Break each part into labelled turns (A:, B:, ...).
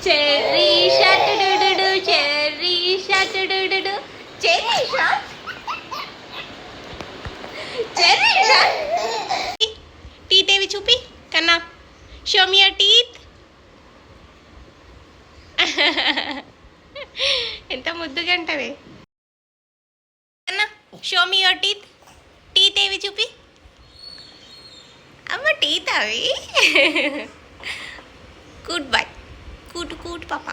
A: Cherry shot డుడు Cherry shot డుడు Cherry shot Cherry shot. Teeth ఏవి చూపి కన్నా, షో మీ యువర్ టీత్. ఎంత ముద్దుగా అంటవే కన్నా, show me your teeth. Teeth ఏవి చూపి. అమ్మ టీత్ అవి. Good bye. కూటు కూటు పాప.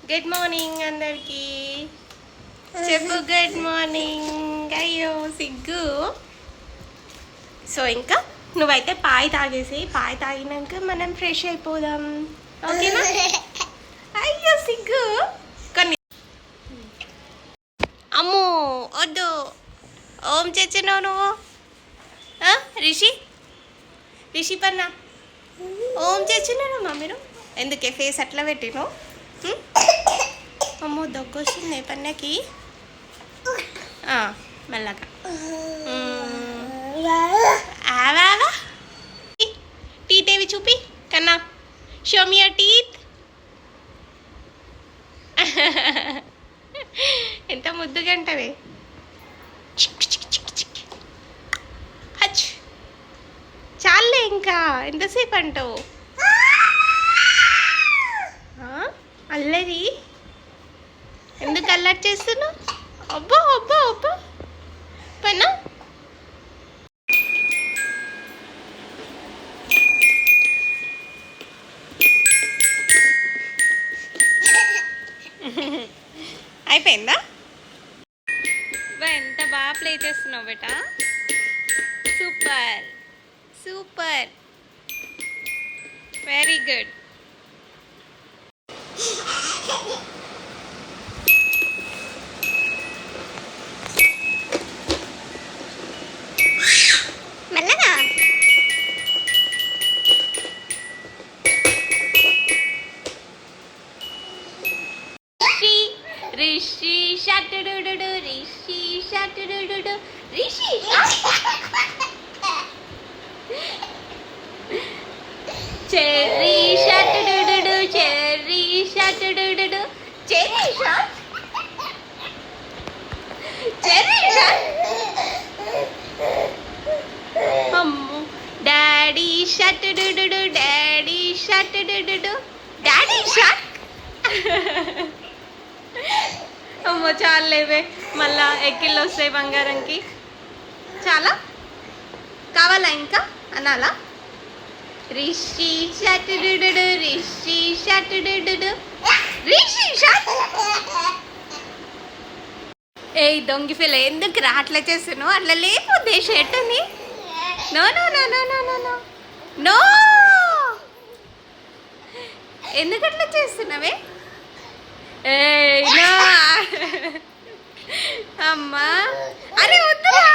A: గుడ్ మార్నింగ్ అందరికి. చెప్పు గుడ్ మార్నింగ్. అయ్యో సిగ్గు. సో ఇంకా నువ్వైతే పాయ్ తాగేసి, పాయ్ తాగినాక మనం ఫ్రెష్ అయిపోదాం, ఓకేనా? అయ్యో సిగ్గు. కొన్ని అమ్మో వద్దు. ఓం చచ్చినావు నువ్వు. రిషి పన్న ఓం చచ్చినారమ్మా మీరు. ఎందుకే ఫేస్ అట్లా పెట్టిను? అమ్మో దగ్గొస్తుంది పన్నకి. మెల్లగా. ఆవా టీత్ ఏవి చూపి కన్నా, షో మీ యువర్ టీత్. ఎంత ముద్దుగా అంటవే. చాలే ఇంకా ఎంతసేపు అంటావు? అల్లరి ఎందుకు అల్లరి చేస్తున్నావు? అబ్బా అబ్బా అబ్బా పన్నా. అయిపోయిందా? ఎంత బాగా ప్లే చేస్తున్నావు బేటా. Super super, very good. మెల్లగా. రిషి షాట్ డుడు రిషి షాట్ డుడు రిషి. చెర్రీ షాట్ డుడు చెర్రీ షాట్ డుడు చెర్రీ షాట్ చెర్రీ షాట్. అమ్మో డాడీ షాట్ డుడు డాడీ షాట్ డుడు డాడీ షాట్. అమ్మో చాలేవే, మళ్ళా ఎక్కిళ్ళు వస్తాయి బంగారంకి. చాలా కావాలా ఇంకా అనాలా? రిషి షాట్ డుడు రిషి షాట్ డుడు రిషి షాట్. ఏ దొంగి ఫిల్ ఎందుకు రా అట్లా చేస్తున్నావు? అట్లా లేకపోతే షర్ట్ అని. No no no no no no no no. ఎందుకు అట్లా చేస్తున్నావే? ఏ నో అమ్మా. అరే వద్దురా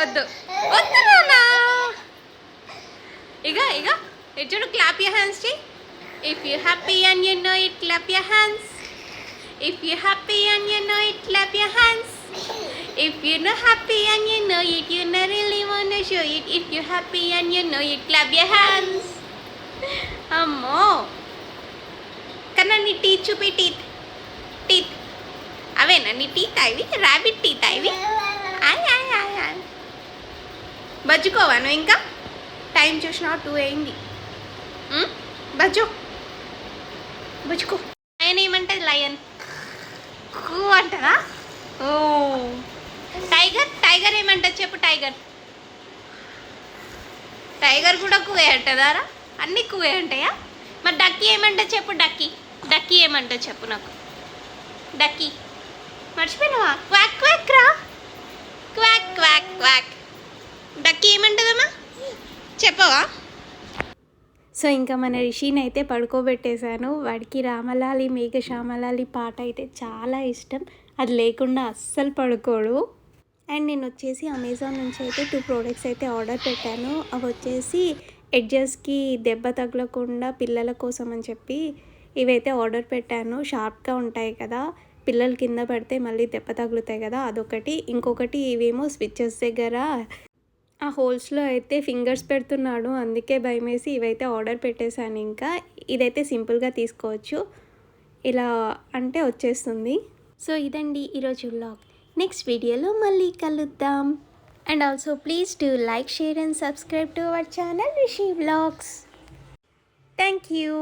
A: వద్దు వద్దురా. ఇక చూడు, క్లాప్ యువర్ హ్యాండ్స్ చెయ్యి. If you happy and you know it, clap your hands. If you happy and you know it, clap your hands. If you know happy and you know it, you know really want to show it. If you happy and you know it, clap your hands. అమ్మో కన్నా నీ teeth చూపి. Teeth teeth అవేనా నీ teeth? అవి rabbit teeth అవి. బజ్జుకోవా నువ్వు ఇంకా? టైం చూసినా 2 అయింది. బజ్జుకో. లయన్ ఏమంటుంది? లయన్ కూ అంటదా? ఓ టైగర్ ఏమంటుంది చెప్పు. టైగర్ కూడా కువే అంటదారా? అన్నీ కువే అంటాయా? మరి డక్కీ ఏమంటుంది చెప్పు. డక్కీ ఏమంటుంది చెప్పు నాకు. డక్కీ మర్చిపోయినావా? క్వాక్ క్వాక్ రా. Quack quack quack. డక్కీ ఏమంటుందమ్మా చెప్పవా? సో ఇంకా మన రిషిని అయితే పడుకోబెట్టేశాను. వాడికి రామలాలి మేఘశ్యామలాలి పాట అయితే చాలా ఇష్టం. అది లేకుండా అస్సలు పడుకోడు. అండ్ నేను వచ్చేసి అమెజాన్ నుంచి అయితే 2 ప్రోడక్ట్స్ అయితే ఆర్డర్ పెట్టాను. అవి వచ్చేసి ఎడ్జెస్కి దెబ్బ తగలకుండా పిల్లల కోసం అని చెప్పి ఇవైతే ఆర్డర్ పెట్టాను. షార్ప్గా ఉంటాయి కదా, పిల్లలు కింద పడితే మళ్ళీ దెబ్బ తగులుతాయి కదా, అదొకటి. ఇంకొకటి ఇవేమో స్విచ్చెస్ దగ్గర ఆ హోల్స్లో అయితే ఫింగర్స్ పెడుతున్నాడు, అందుకే భయమేసి ఇవైతే ఆర్డర్ పెట్టేశాను. ఇంకా ఇదైతే సింపుల్గా తీసుకోవచ్చు, ఇలా అంటే వచ్చేస్తుంది. సో ఇదండి ఈరోజు వ్లాగ్. నెక్స్ట్ వీడియోలో మళ్ళీ కలుద్దాం. And also please do like, share and subscribe to our channel Rishi vlogs. Thank you.